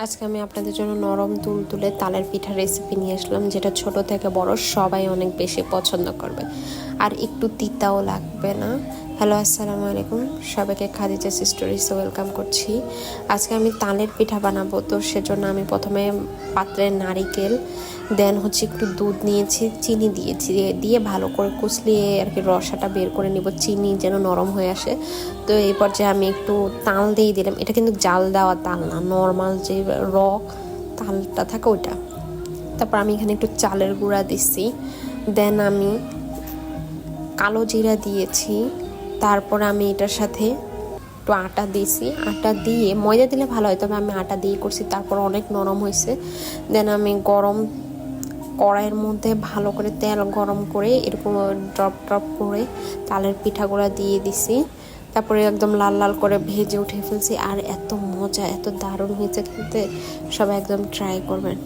আজকে আমি আপনাদের জন্য নরম তুলতুলে তালের পিঠার রেসিপি নিয়ে আসলাম, যেটা ছোট থেকে বড় সবাই অনেক বেশি পছন্দ করবে আর একটু তিতাও লাগবে না। হ্যালো, আসসালামু আলাইকুম, সবাইকে খাদিজা স্টোরিজে ওয়েলকাম করছি। আজকে আমি তালের পিঠা বানাবো, তো সেজন্য আমি প্রথমে পাত্রে নারিকেল দেন একটু দুধ নিয়েছি, চিনি দিয়েছি, দিয়ে ভালো করে কুচলিয়ে আর কি রসাটা বের করে নিব, চিনি যেন নরম হয়ে আসে। তো এই পর্যায়ে আমি একটু তাল দিয়ে দিলাম। এটা কিন্তু জাল দেওয়া তাল না, নর্মাল যে তালটা থাকে ওইটা। তারপর আমি এখানে একটু চালের গুঁড়া দিচ্ছি, দেন আমি কালো জিরা দিয়েছি। তারপর আমি এটার সাথে একটু আটা দিয়েছি, আটা দিয়ে ময়দা দিলে ভালো হয়, তবে আমি আটা দিয়ে করছি। তারপর অনেক নরম হয়েছে। দেন আমি গরম কড়াইয়ের মধ্যে ভালো করে তেল গরম করে এরকম ড্রপ ড্রপ করে তালের পিঠাগুলো দিয়ে দিছি। তারপরে একদম লাল লাল করে ভেজে উঠে ফেলছি। আর এত মজা, এত দারুণ হয়েছে খেতে, সবাই একদম ট্রাই করবেন।